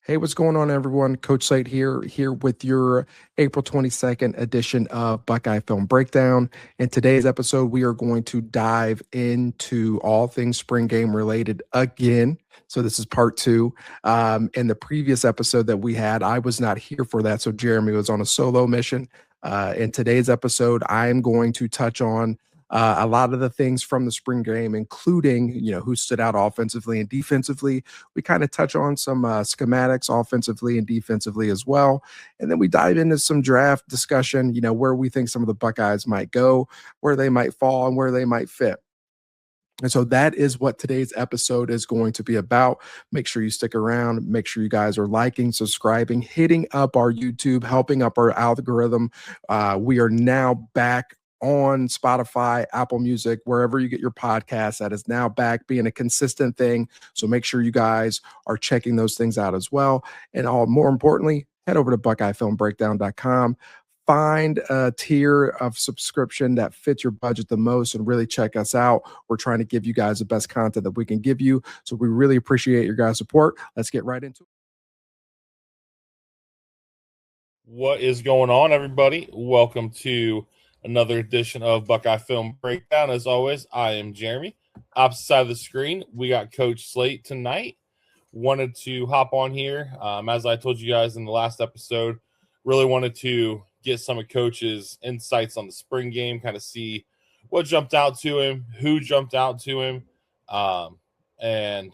Hey, what's going on, everyone? Coach Slate here with your April 22nd edition of Buckeye-Film-Breakdown. In today's episode, we are going to dive into all things spring game related again. So this is part two. In the previous episode that we had, I was not here for that, so Jeremy was on a solo mission. In today's episode, I am going to touch on a lot of the things from the spring game, including, who stood out offensively and defensively. We kind of touch on some schematics offensively and defensively as well. And then we dive into some draft discussion, where we think some of the Buckeyes might go, where they might fall, and where they might fit. And so that is what today's episode is going to be about. Make sure you stick around. Make sure you guys are liking, subscribing, hitting up our YouTube, helping up our algorithm. We are now back on Spotify, Apple Music, wherever you get your podcasts. That is now back being a consistent thing. So make sure you guys are checking those things out as well. And more importantly, head over to Buckeye-Film-Breakdown.com. Find a tier of subscription that fits your budget the most and really check us out. We're trying to give you guys the best content that we can give you. So we really appreciate your guys' support. Let's get right into it. What is going on, everybody? Welcome to another edition of Buckeye Film Breakdown. As always, I am Jeremy. Opposite side of the screen, we got Coach Slate tonight. Wanted to hop on here. As I told you guys in the last episode, really wanted to get some of Coach's insights on the spring game, kind of see what jumped out to him, who jumped out to him, and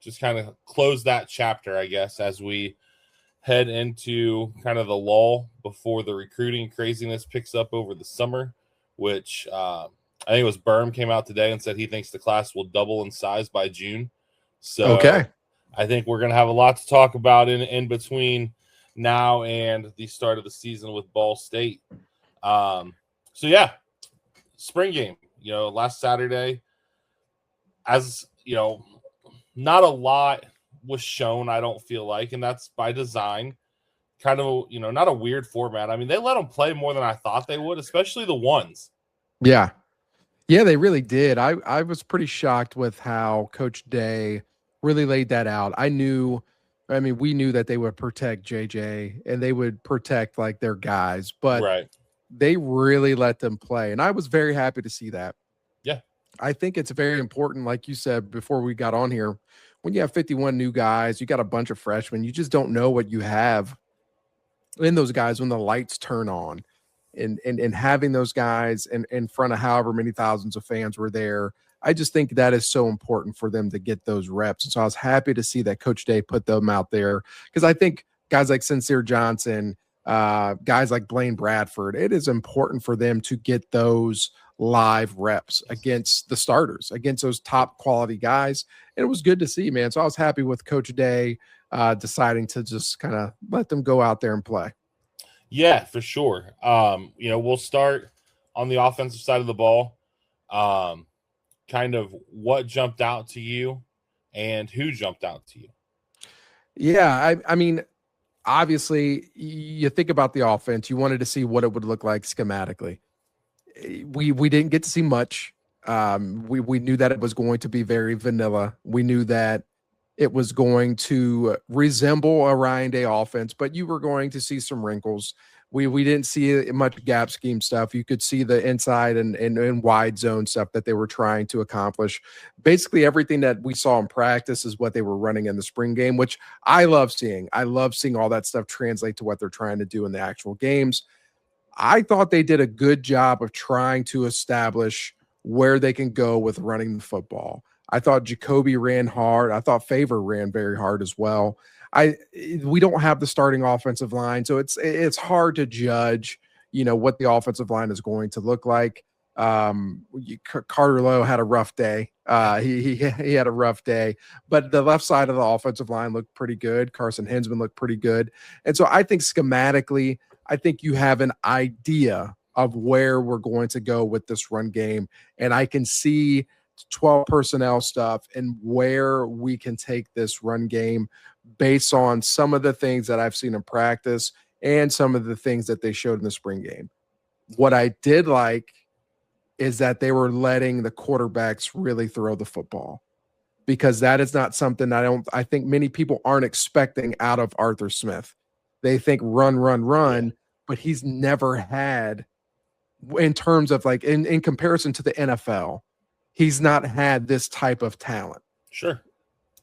just kind of close that chapter, I guess, as we head into kind of the lull before the recruiting craziness picks up over the summer, which I think it was Berm came out today and said he thinks the class will double in size by June. So okay. I think we're going to have a lot to talk about in between now and the start of the season with Ball State. Spring game, last Saturday, as not a lot was shown, I don't feel like, and that's by design. Kind of, not a weird format. I mean, they let them play more than I thought they would, especially the ones. Yeah, they really did. I was pretty shocked with how Coach Day really laid that out. we knew that they would protect JJ and they would protect like their guys, but right. They really let them play. And I was very happy to see that. Yeah. I think it's very important, like you said before we got on here, when you have 51 new guys, you got a bunch of freshmen, you just don't know what you have in those guys when the lights turn on. And having those guys in front of however many thousands of fans were there, I just think that is so important for them to get those reps. And so I was happy to see that Coach Day put them out there, because I think guys like Sincere Johnson, guys like Blaine Bradford, it is important for them to get those live reps against the starters, against those top quality guys. And it was good to see, man. So I was happy with Coach Day deciding to just kind of let them go out there and play. Yeah, for sure. We'll start on the offensive side of the ball. Kind of what jumped out to you and who jumped out to you? Yeah, I mean, obviously, you think about the offense, you wanted to see what it would look like schematically. We didn't get to see much. We knew that it was going to be very vanilla. We knew that it was going to resemble a Ryan Day offense, but you were going to see some wrinkles. We didn't see much gap scheme stuff. You could see the inside and wide zone stuff that they were trying to accomplish. Basically, everything that we saw in practice is what they were running in the spring game, which I love seeing. I love seeing all that stuff translate to what they're trying to do in the actual games. I thought they did a good job of trying to establish where they can go with running the football. I thought Jacoby ran hard. I thought Favor ran very hard as well. We don't have the starting offensive line, so it's hard to judge, what the offensive line is going to look like. Carter Lowe had a rough day. He had a rough day, but the left side of the offensive line looked pretty good. Carson Hinsman looked pretty good. And so I think schematically, I think you have an idea of where we're going to go with this run game. And I can see 12 personnel stuff and where we can take this run game based on some of the things that I've seen in practice and some of the things that they showed in the spring game. What I did like is that they were letting the quarterbacks really throw the football, because that is not something I think many people aren't expecting out of Arthur Smith. They think run, but he's never had, in terms of like in comparison to the NFL, he's not had this type of talent. Sure.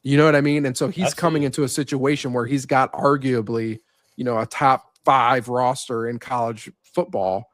You know what I mean? And so he's Absolutely. coming into a situation where he's got arguably, a top 5 roster in college football,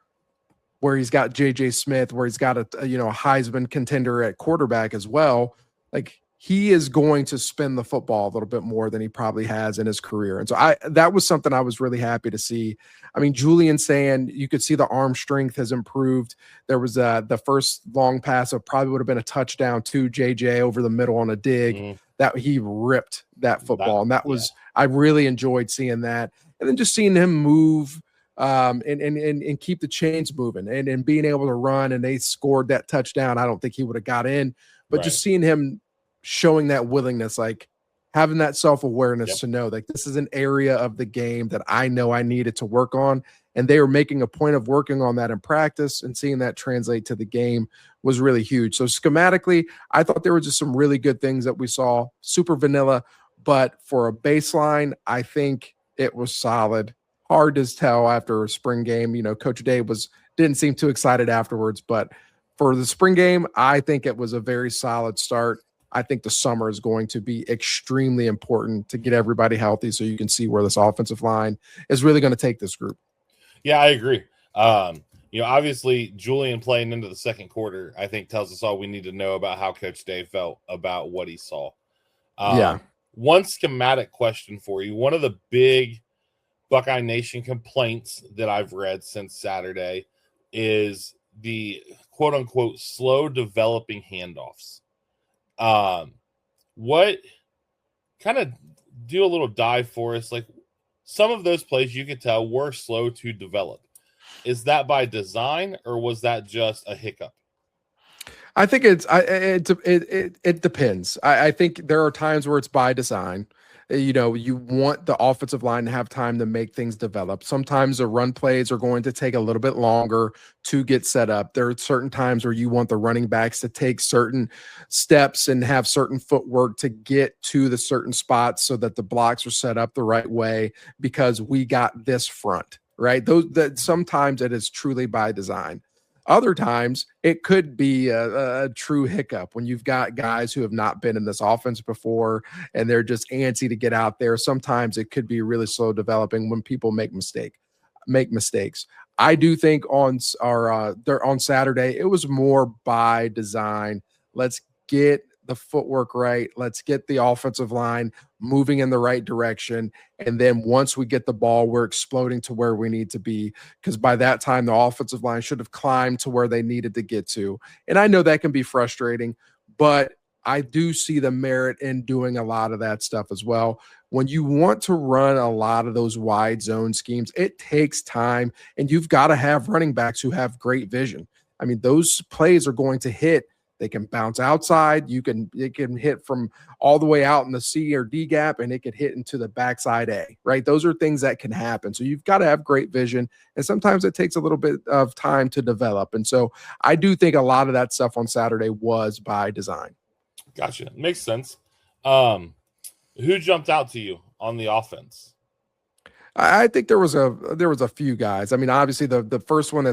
where he's got JJ Smith, where he's got a Heisman contender at quarterback as well. Like, he is going to spin the football a little bit more than he probably has in his career. And so that was something I was really happy to see. I mean, Julian saying you could see the arm strength has improved. There was the first long pass that probably would have been a touchdown to JJ over the middle on a dig that he ripped that football. And that was, I really enjoyed seeing that. And then just seeing him move and keep the chains moving and being able to run, and they scored that touchdown. I don't think he would have got in, but just seeing him showing that willingness, like having that self-awareness to know like this is an area of the game that I know I needed to work on. And they were making a point of working on that in practice, and seeing that translate to the game was really huge. So schematically, I thought there were just some really good things that we saw. Super vanilla, but for a baseline, I think it was solid. Hard to tell after a spring game. Coach Day didn't seem too excited afterwards, but for the spring game, I think it was a very solid start. I think the summer is going to be extremely important to get everybody healthy, so you can see where this offensive line is really going to take this group. Yeah, I agree. Obviously Julian playing into the second quarter, I think tells us all we need to know about how Coach Day felt about what he saw. One schematic question for you. One of the big Buckeye Nation complaints that I've read since Saturday is the quote unquote slow developing handoffs. What kind of do a little dive for us? Like, some of those plays you could tell were slow to develop. Is that by design, or was that just a hiccup? I think it depends. I think there are times where it's by design. You want the offensive line to have time to make things develop. Sometimes the run plays are going to take a little bit longer to get set up. There are certain times where you want the running backs to take certain steps and have certain footwork to get to the certain spots so that the blocks are set up the right way, because we got this front, right? That sometimes it is truly by design. Other times it could be a true hiccup when you've got guys who have not been in this offense before and they're just antsy to get out there. Sometimes it could be really slow developing when people make mistakes. I do think on Saturday, it was more by design. Let's get the footwork right. Let's get the offensive line moving in the right direction. And then once we get the ball, we're exploding to where we need to be, because by that time, the offensive line should have climbed to where they needed to get to. And I know that can be frustrating, but I do see the merit in doing a lot of that stuff as well. When you want to run a lot of those wide zone schemes, it takes time, and you've got to have running backs who have great vision. I mean, those plays are going to hit. They can bounce outside. It can hit from all the way out in the C or D gap, and it could hit into the backside A, right? Those are things that can happen. So you've got to have great vision, and sometimes it takes a little bit of time to develop. And so I do think a lot of that stuff on Saturday was by design. Gotcha. Makes sense. Who jumped out to you on the offense? I think there was a few guys. I mean, obviously the first one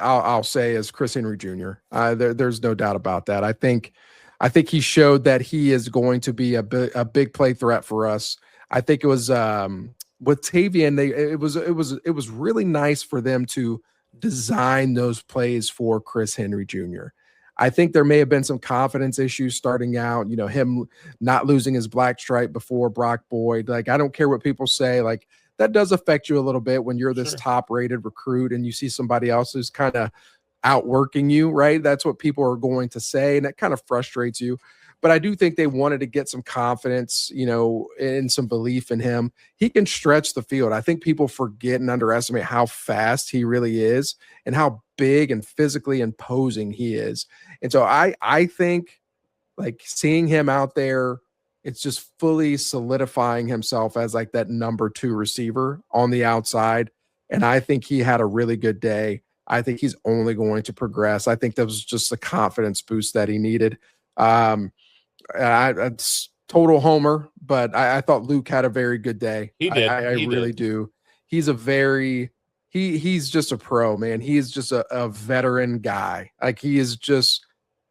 I'll say is Chris Henry Jr. There's no doubt about that. I think he showed that he is going to be a big play threat for us. I think it was with Tavian. It was really nice for them to design those plays for Chris Henry Jr. I think there may have been some confidence issues starting out, him not losing his black stripe before Brock Boyd. Like, I don't care what people say, like, that does affect you a little bit when you're this top-rated recruit and you see somebody else who's kind of outworking you, right? That's what people are going to say, and that kind of frustrates you. But I do think they wanted to get some confidence, and some belief in him. He can stretch the field. I think people forget and underestimate how fast he really is and how big and physically imposing he is. And so I think, like, seeing him out there, it's just fully solidifying himself as like that number 2 receiver on the outside. And I think he had a really good day. I think he's only going to progress. I think that was just the confidence boost that he needed. It's total homer, but I thought Luke had a very good day. He did. I He really did. do. He's he's just a pro, man. He's just a veteran guy. Like he is just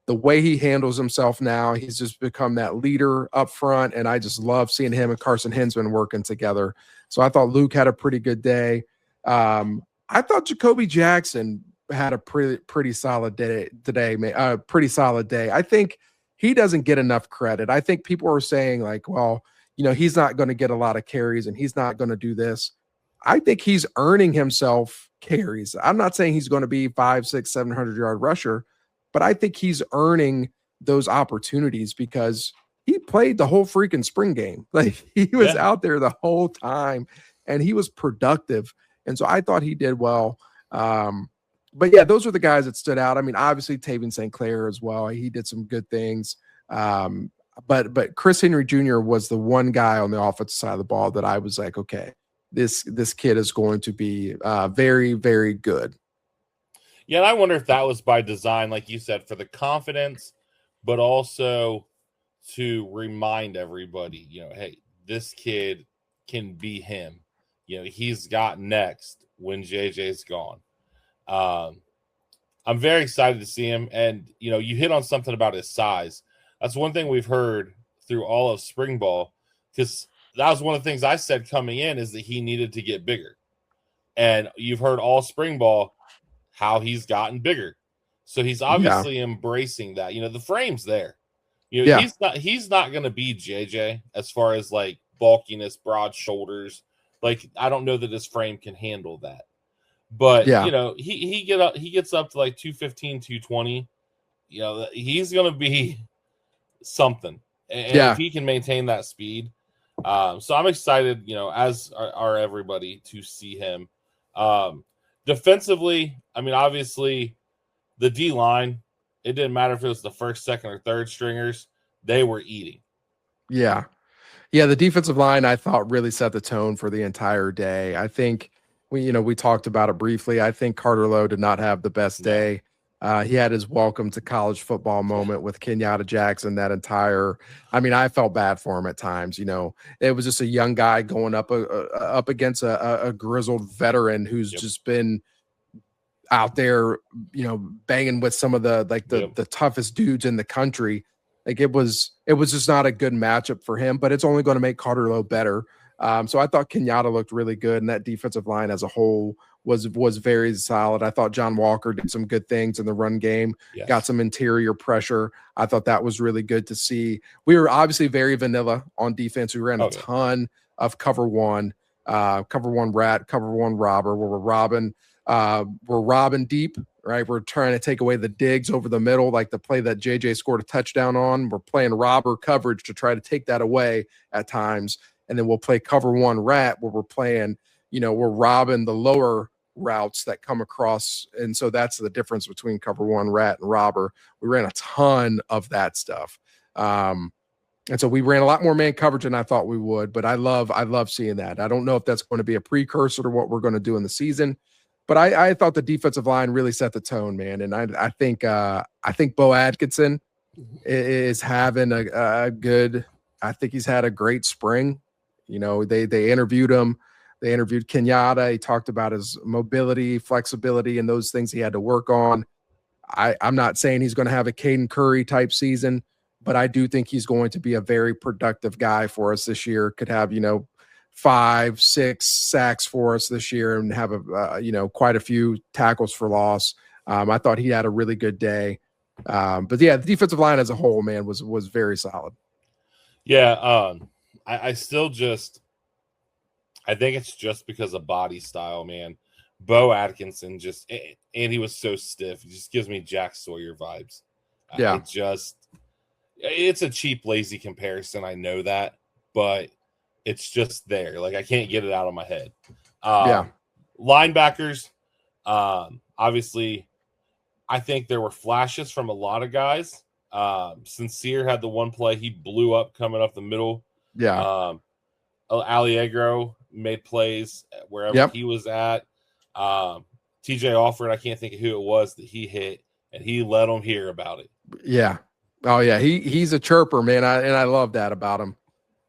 the way he handles himself now. He's just become that leader up front, and I just love seeing him and Carson Hinsman working together. So I thought Luke had a pretty good day. I thought Jacoby Jackson had a pretty solid day today, man. Pretty solid day. I think he doesn't get enough credit. I think people are saying like, well, he's not going to get a lot of carries and he's not going to do this. I think he's earning himself carries. I'm not saying he's going to be 500, 600, 700-yard rusher, but I think he's earning those opportunities because he played the whole freaking spring game. Like he was out there the whole time and he was productive. And so I thought he did well. But yeah, those are the guys that stood out. I mean, obviously Tavian St. Clair as well. He did some good things. But Chris Henry Jr. was the one guy on the offensive side of the ball that I was like, okay, this kid is going to be very, very good. Yeah, and I wonder if that was by design, like you said, for the confidence, but also to remind everybody, hey, this kid can be him. He's got next when JJ's gone. I'm very excited to see him. And, you hit on something about his size. That's one thing we've heard through all of spring ball, because that was one of the things I said coming in is that he needed to get bigger. And you've heard all spring ball how he's gotten bigger. So he's obviously embracing that. The frame's there. He's not going to be JJ as far as like bulkiness, broad shoulders. Like I don't know that his frame can handle that. But he gets up to like 215, 220. He's going to be something. And if he can maintain that speed. So I'm excited, as are everybody, to see him. Defensively, I mean, obviously, the D line, it didn't matter if it was the first, second, or third stringers, they were eating. Yeah. Yeah, the defensive line, I thought, really set the tone for the entire day. I think we talked about it briefly. I think Carter Lowe did not have the best day. He had his welcome to college football moment with Kenyatta Jackson. I felt bad for him at times. It was just a young guy going up against a grizzled veteran who's just been out there, banging with some of the toughest dudes in the country. Like it was just not a good matchup for him, but it's only going to make Carter Lowe better. So I thought Kenyatta looked really good, and that defensive line as a whole was very solid. I thought John Walker did some good things in the run game, got some interior pressure. I thought that was really good to see. We were obviously very vanilla on defense. We ran a ton of cover one rat, cover one robber, where we're robbing deep, right? We're trying to take away the digs over the middle, like the play that JJ scored a touchdown on. We're playing robber coverage to try to take that away at times. And then we'll play cover one rat where we're playing, we're robbing the lower routes that come across. And so that's the difference between cover one rat and robber. We ran a ton of that stuff. And so we ran a lot more man coverage than I thought we would, but I love seeing that. I don't know if that's going to be a precursor to what we're going to do in the season, but I thought the defensive line really set the tone, man. And I think Bo Atkinson is having a good, I think he's had a great spring. They interviewed him. They interviewed Kenyatta. He talked about his mobility, flexibility, and those things he had to work on. I'm not saying he's going to have a Caden Curry type season, but I do think he's going to be a very productive guy for us this year. Could have, 5, 6 sacks for us this year and have quite a few tackles for loss. I thought he had a really good day. But yeah, the defensive line as a whole, man, was very solid. Yeah. I still I think it's just because of body style, man. Bo Atkinson and he was so stiff. It just gives me Jack Sawyer vibes. Yeah. It's a cheap, lazy comparison. I know that, but it's just there. Like I can't get it out of my head. Linebackers, obviously, I think there were flashes from a lot of guys. Sincere had the one play he blew up coming up the middle. Yeah. Alliegro made plays wherever he was at. TJ Alford, I can't think of who it was that he hit, and he let them hear about it. Yeah. Oh yeah, he's a chirper, man. I love that about him.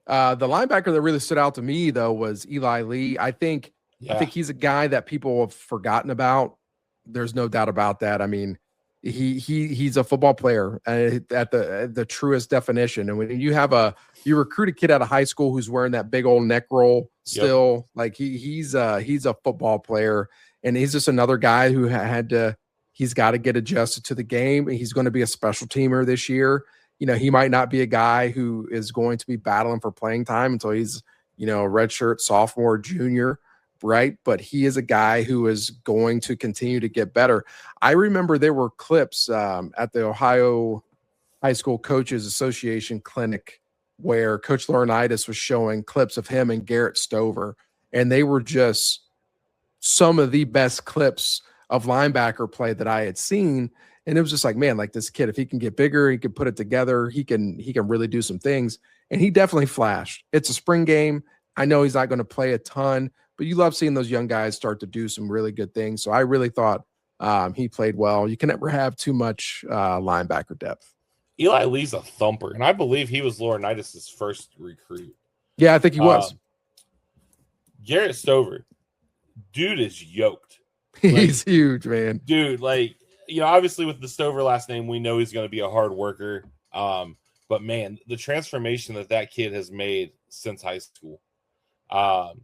The linebacker that really stood out to me though was Eli Lee. I Yeah. think he's a guy that people have forgotten about. There's no doubt about that. I mean, he's a football player at the truest definition. And when you recruit a kid out of high school who's wearing that big old neck roll still, like he's a football player, and he's just another guy who he's got to get adjusted to the game. He's going to be a special teamer this year. He might not be a guy who is going to be battling for playing time until he's, a redshirt sophomore, junior, right? But he is a guy who is going to continue to get better. I remember there were clips at the Ohio High School Coaches Association clinic where Coach Laurinaitis was showing clips of him and Garrett Stover, and they were just some of the best clips of linebacker play that I had seen. And it was just like, man, like this kid, if he can get bigger, he can put it together, he can really do some things. And he definitely flashed. It's a spring game. I know he's not going to play a ton, but you love seeing those young guys start to do some really good things. So I really thought he played well. You can never have too much linebacker depth. Eli Lee's a thumper, and I believe he was Laurinaitis' first recruit. Yeah, I think he was. Garrett Stover, dude is yoked. He's huge, man. Dude, obviously with the Stover last name, we know he's going to be a hard worker. But man, the transformation that kid has made since high school.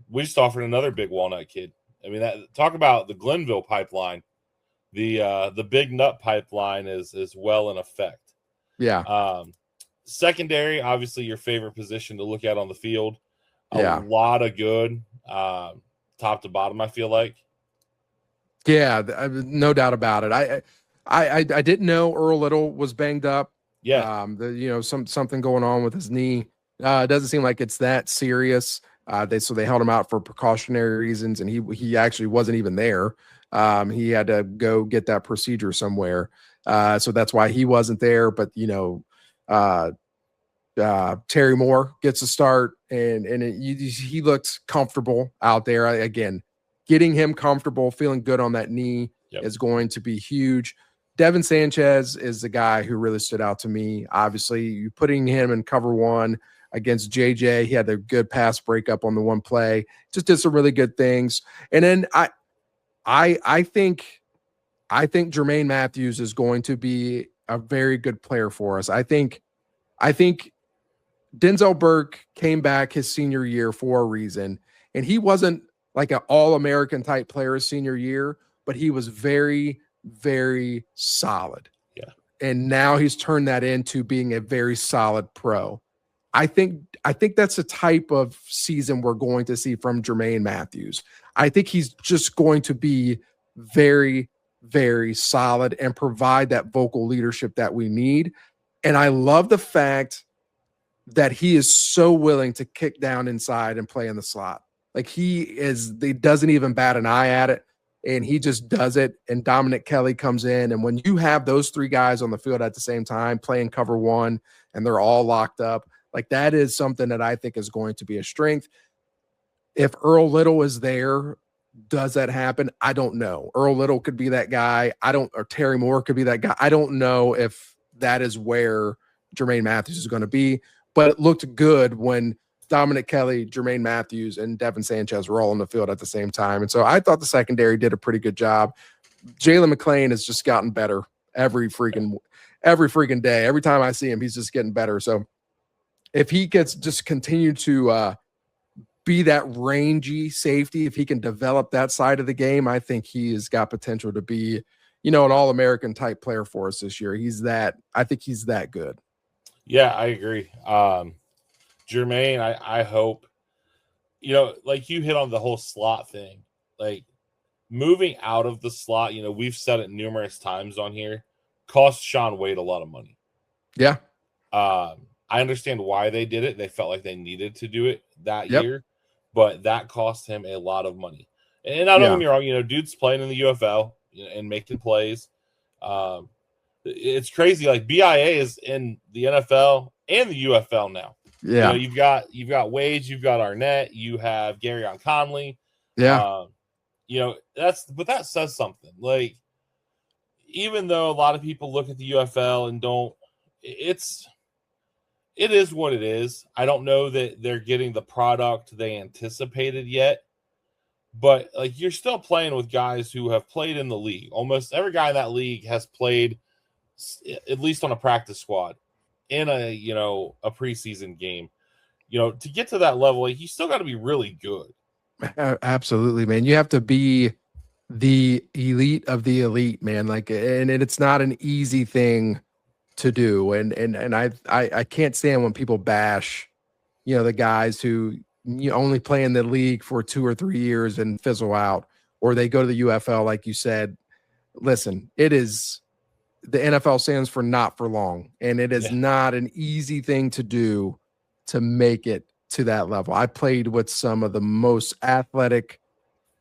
We just offered another big walnut kid. I mean, talk about the Glenville pipeline. The big nut pipeline is well in effect. Yeah. Secondary, obviously your favorite position to look at on the field. A Yeah. lot of good, top to bottom, I feel like. Yeah, no doubt about it. I didn't know Earl Little was banged up. Yeah. Something going on with his knee. It doesn't seem like it's that serious. They held him out for precautionary reasons, and he actually wasn't even there. He had to go get that procedure somewhere. So that's why he wasn't there. But Terry Moore gets a start, and he looked comfortable out there. Again, getting him comfortable, feeling good on that knee is going to be huge. Devin Sanchez is the guy who really stood out to me. Obviously, you putting him in cover one against JJ. He had a good pass breakup on the one play. Just did some really good things. And then I think Jermaine Matthews is going to be a very good player for us. I think Denzel Burke came back his senior year for a reason, and he wasn't like an all-American type player his senior year, but he was very, very solid. Yeah. And now he's turned that into being a very solid pro. I think that's the type of season we're going to see from Jermaine Matthews. I think he's just going to be very, very solid and provide that vocal leadership that we need. And I love the fact that he is so willing to kick down inside and play in the slot. Like he doesn't even bat an eye at it, and he just does it. And Dominic Kelly comes in, and when you have those three guys on the field at the same time playing cover one and they're all locked up, like that is something that I think is going to be a strength. If Earl Little is there, does that happen? I don't know. Earl Little could be that guy. Or Terry Moore could be that guy. I don't know if that is where Jermaine Matthews is going to be, but it looked good when Dominic Kelly, Jermaine Matthews, and Devin Sanchez were all on the field at the same time. And so I thought the secondary did a pretty good job. Jalen McClain has just gotten better every freaking day. Every time I see him, he's just getting better. So if he gets just continue to be that rangy safety, if he can develop that side of the game, I think he has got potential to be, an all-American type player for us this year. I think he's that good. Yeah, I agree. Jermaine, I hope, like you hit on the whole slot thing, like moving out of the slot, we've said it numerous times on here, cost Sean Wade a lot of money. Yeah. I understand why they did it. They felt like they needed to do it that year, but that cost him a lot of money. And I don't get me wrong, dude's playing in the UFL and making plays. It's crazy. Like BIA is in the NFL and the UFL now. Yeah. You've got Wade, you've got Arnett, you have Garyon Conley. Yeah. But that says something. Like, even though a lot of people look at the UFL and don't it is what it is. I don't know that they're getting the product they anticipated yet, but like you're still playing with guys who have played in the league. Almost every guy in that league has played at least on a practice squad in a preseason game. To get to that level, like, you still got to be really good. Absolutely, man. You have to be the elite of the elite, man. Like, and it's not an easy thing to do. And I can't stand when people bash, the guys who only play in the league for 2 or 3 years and fizzle out, or they go to the UFL, like you said. Listen, it is, the NFL stands for not for long, and it is not an easy thing to do to make it to that level. I played with some of the most athletic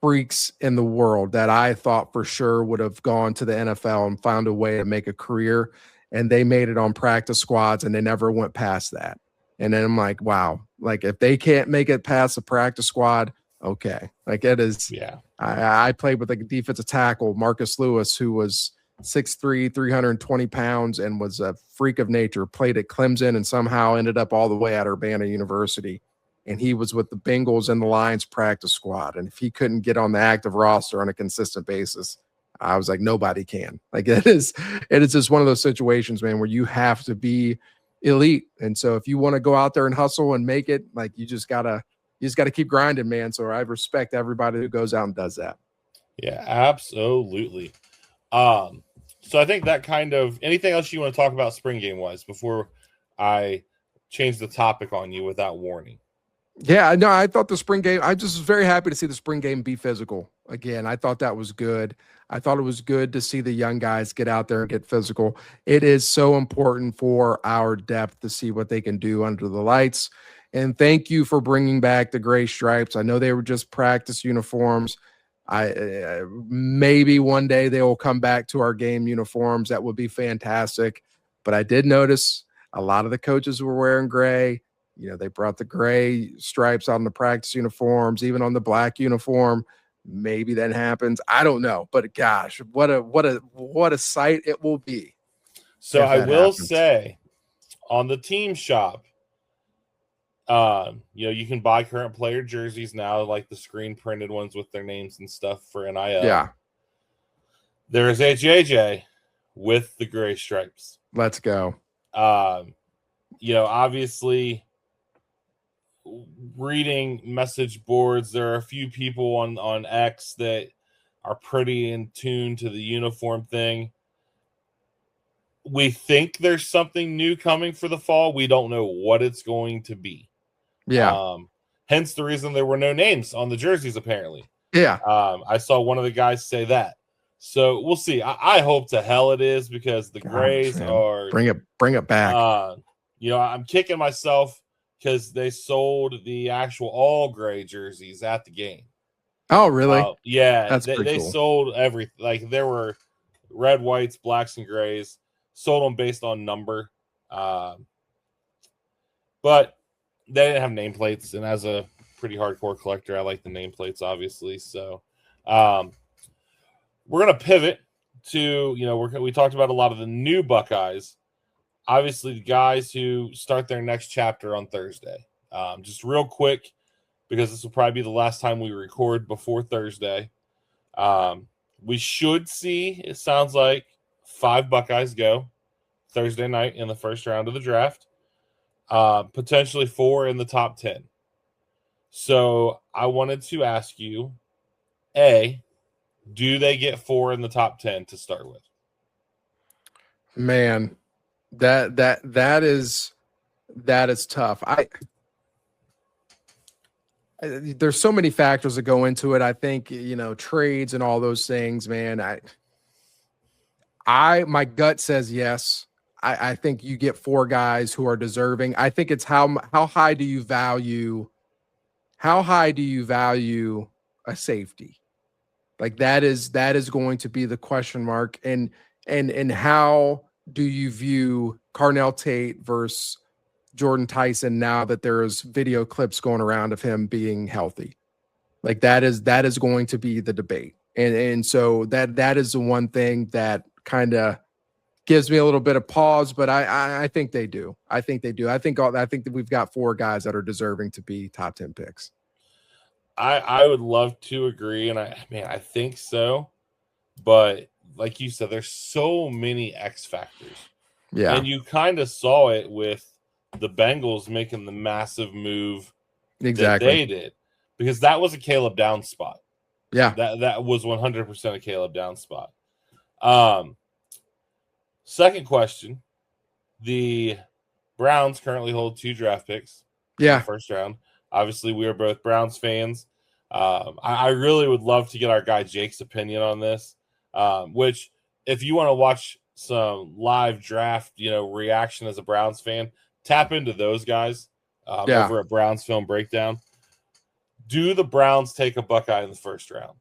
freaks in the world that I thought for sure would have gone to the NFL and found a way to make a career, and they made it on practice squads and they never went past that. And then I'm like, wow, like if they can't make it past the practice squad, okay. Like it is. Yeah. I played with like a defensive tackle, Marcus Lewis, who was 6'3", 320 pounds and was a freak of nature, played at Clemson and somehow ended up all the way at Urbana University. And he was with the Bengals and the Lions practice squad. And if he couldn't get on the active roster on a consistent basis, I was like, nobody can. Like it is just one of those situations, man, where you have to be elite. And so if you want to go out there and hustle and make it, like you just gotta keep grinding, man. So I respect everybody who goes out and does that. Yeah, absolutely. So I think that kind of, anything else you want to talk about spring game wise before I change the topic on you without warning? Yeah, no, I thought the spring game, I just was very happy to see the spring game be physical again. I thought that was good. I thought it was good to see the young guys get out there and get physical. It is so important for our depth to see what they can do under the lights. And thank you for bringing back the gray stripes. I know they were just practice uniforms. Maybe one day they will come back to our game uniforms. That would be fantastic. But I did notice a lot of the coaches were wearing gray. They brought the gray stripes on the practice uniforms, even on the black uniform. Maybe that happens. I don't know. But gosh, what a sight it will be. So I will say on the team shop, you can buy current player jerseys now, like the screen printed ones with their names and stuff for NIL. Yeah. There's a JJ with the gray stripes. Let's go. Obviously reading message boards, there are a few people on X that are pretty in tune to the uniform thing. We think there's something new coming for the fall. We don't know what it's going to be. Yeah. Hence the reason there were no names on the jerseys, apparently. Yeah. I saw one of the guys say that. So we'll see. I hope to hell it is, because the grays are bring it back. I'm kicking myself because they sold the actual all gray jerseys at the game. Oh, really? Yeah. They cool. Sold everything. Like there were red, whites, blacks, and grays. Sold them based on number. But they didn't have nameplates, and as a pretty hardcore collector, I like the nameplates, obviously. So we're going to pivot to, we talked about a lot of the new Buckeyes. Obviously, the guys who start their next chapter on Thursday. Just real quick, because this will probably be the last time we record before Thursday. We should see, it sounds like, 5 Buckeyes go Thursday night in the first round of the draft. Potentially 4 in the top 10. So I wanted to ask you, A, do they get 4 in the top 10 to start with? Man, that is tough. There's so many factors that go into it. I think, trades and all those things, man. My gut says yes. I think you get 4 guys who are deserving. I think it's how high do you value a safety? Like that is going to be the question mark. And how do you view Carnell Tate versus Jordan Tyson now that there's video clips going around of him being healthy? Like that is going to be the debate. And so that is the one thing that kind of gives me a little bit of pause, but I think they do. I think they do. I think that we've got 4 guys that are deserving to be top 10 picks. I would love to agree, and I think so. But like you said, there's so many X factors. Yeah. And you kind of saw it with the Bengals making the massive move that they did, because that was a Caleb Downs spot. Yeah. That was 100% a Caleb Downs spot. Second question. The Browns currently hold 2 draft picks in the first round. Obviously, we are both Browns fans. I really would love to get our guy Jake's opinion on this, which if you want to watch some live draft, reaction as a Browns fan, tap into those guys over at Buckeye-Film-Breakdown. Do the Browns take a Buckeye in the first round?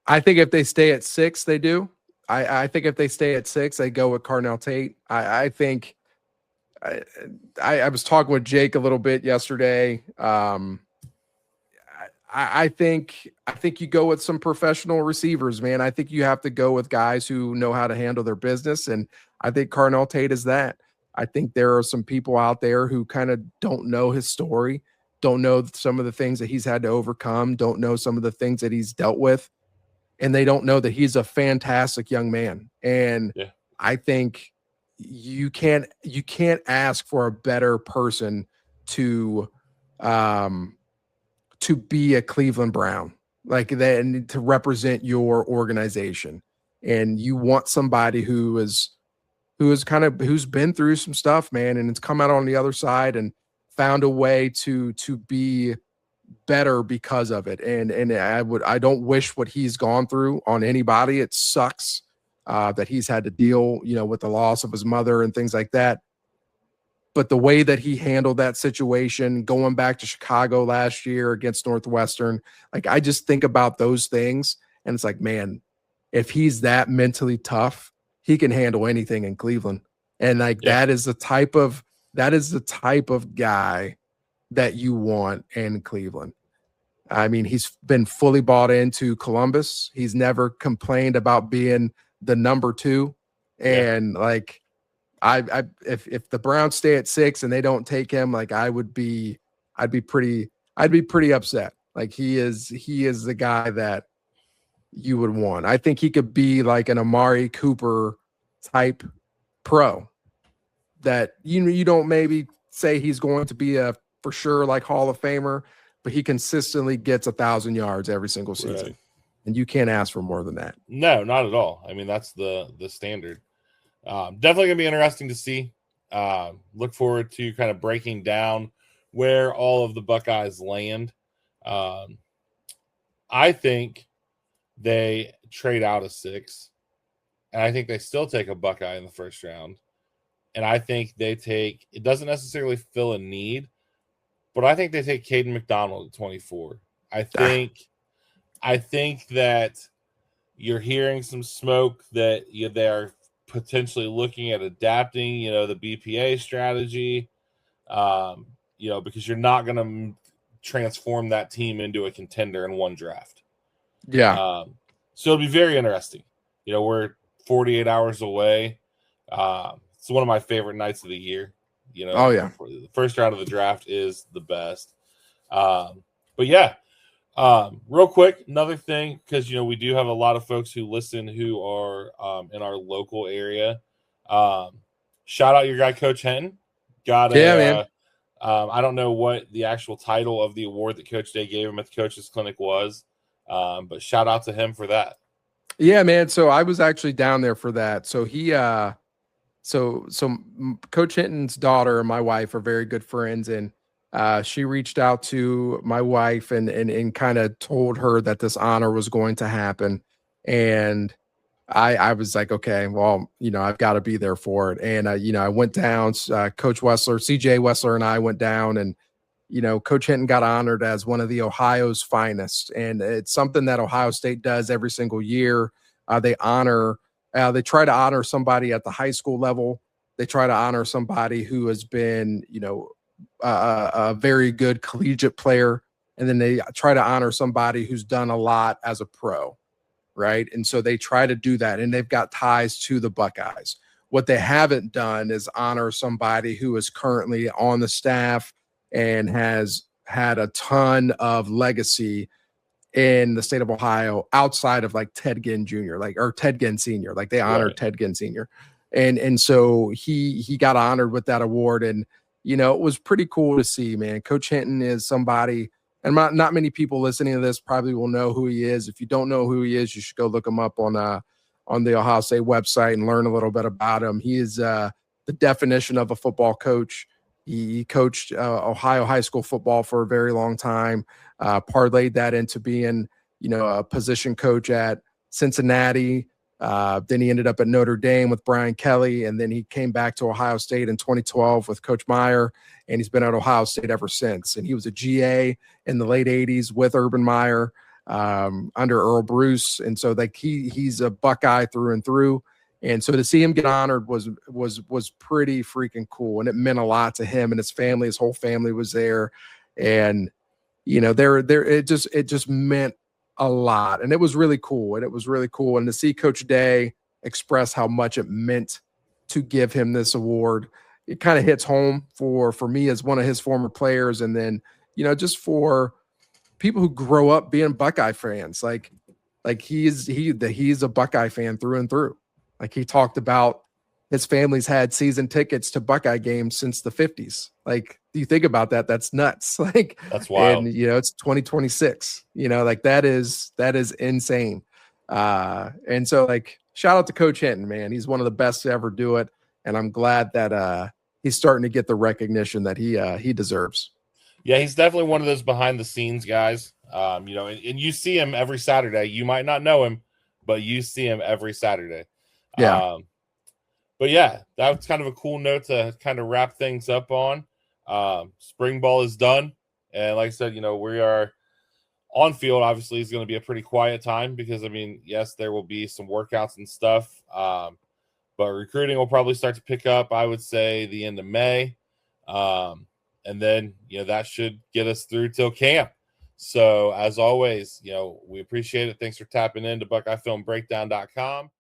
I think if they stay at 6, they do. I think if they stay at 6, they go with Carnell Tate. I think I was talking with Jake a little bit yesterday. I think you go with some professional receivers, man. I think you have to go with guys who know how to handle their business, and I think Carnell Tate is that. I think there are some people out there who kind of don't know his story, don't know some of the things that he's had to overcome, don't know some of the things that he's dealt with, and they don't know that he's a fantastic young man. And I think you can't ask for a better person to be a Cleveland Brown like that and to represent your organization. And you want somebody who's been through some stuff, man, and it's come out on the other side and found a way to be better because of it. And I don't wish what he's gone through on anybody. It sucks that he's had to deal, with the loss of his mother and things like that. But the way that he handled that situation, going back to Chicago last year against Northwestern, like I just think about those things, and it's like, man, if he's that mentally tough, he can handle anything in Cleveland. And that is the type of guy that you want in Cleveland. I mean, he's been fully bought into Columbus. He's never complained about being the number 2. And if the Browns stay at 6 and they don't take him, I'd be pretty upset. Like he is the guy that you would want. I think he could be like an Amari Cooper type pro that you don't maybe say he's going to be a for sure like Hall of Famer, but he consistently gets 1,000 yards every single season. Right. And you can't ask for more than that. No, not at all. I mean, that's the standard. Definitely gonna be interesting to see. Look forward to kind of breaking down where all of the Buckeyes land. I think they trade out a 6, and I think they still take a Buckeye in the first round. And I think it doesn't necessarily fill a need, but I think they take Caden McDonald at 24. I think that you're hearing some smoke that they're potentially looking at adapting, the BPA strategy, because you're not going to transform that team into a contender in one draft. Yeah. So it'll be very interesting. We're 48 hours away. It's one of my favorite nights of the year. Oh yeah. The first round of the draft is the best. But yeah, real quick, another thing, because we do have a lot of folks who listen who are in our local area. Shout out your guy Coach Henton. Man. I don't know what the actual title of the award that Coach Day gave him at the coach's clinic was, but shout out to him for that. Yeah, man. So I was actually down there for that. So he so Coach Hinton's daughter and my wife are very good friends, and she reached out to my wife and kind of told her that this honor was going to happen. And I was like, okay, well, I've got to be there for it. And, I went down, Coach Wessler, CJ Wessler and I went down, and, Coach Hinton got honored as one of the Ohio's finest. And it's something that Ohio State does every single year. They try to honor somebody at the high school level. They try to honor somebody who has been, a very good collegiate player. And then they try to honor somebody who's done a lot as a pro. right? And so they try to do that, and they've got ties to the Buckeyes. What they haven't done is honor somebody who is currently on the staff and has had a ton of legacy in the state of Ohio outside of like Ted Ginn Jr., or Ted Ginn Sr. Like they honored Right. Ted Ginn Sr. And so he got honored with that award. And, it was pretty cool to see, man. Coach Hinton is somebody, and not many people listening to this probably will know who he is. If you don't know who he is, you should go look him up on the Ohio State website and learn a little bit about him. He is the definition of a football coach. He coached Ohio high school football for a very long time, parlayed that into being, a position coach at Cincinnati. Then he ended up at Notre Dame with Brian Kelly, and then he came back to Ohio State in 2012 with Coach Meyer, and he's been at Ohio State ever since. And he was a GA in the late 80s with Urban Meyer under Earl Bruce. And so like he's a Buckeye through and through. And so to see him get honored was pretty freaking cool. And it meant a lot to him and his family. His whole family was there. And, it just meant a lot. And it was really cool. And to see Coach Day express how much it meant to give him this award, it kind of hits home for me as one of his former players. And then, just for people who grow up being Buckeye fans, like he's a Buckeye fan through and through. Like he talked about his family's had season tickets to Buckeye games since the 50s. Like, do you think about that? That's nuts. Like that's wild. And it's 2026. Like that is insane. And so like shout out to Coach Hinton, man. He's one of the best to ever do it. And I'm glad that he's starting to get the recognition that he deserves. Yeah, he's definitely one of those behind the scenes guys. And you see him every Saturday. You might not know him, but you see him every Saturday. Yeah. But yeah, that's kind of a cool note to kind of wrap things up on. Spring ball is done. And like I said, we are on field. Obviously, it's going to be a pretty quiet time because, yes, there will be some workouts and stuff. But recruiting will probably start to pick up, I would say, the end of May. And then, that should get us through till camp. So as always, we appreciate it. Thanks for tapping in to Buckeye-Film-Breakdown.com.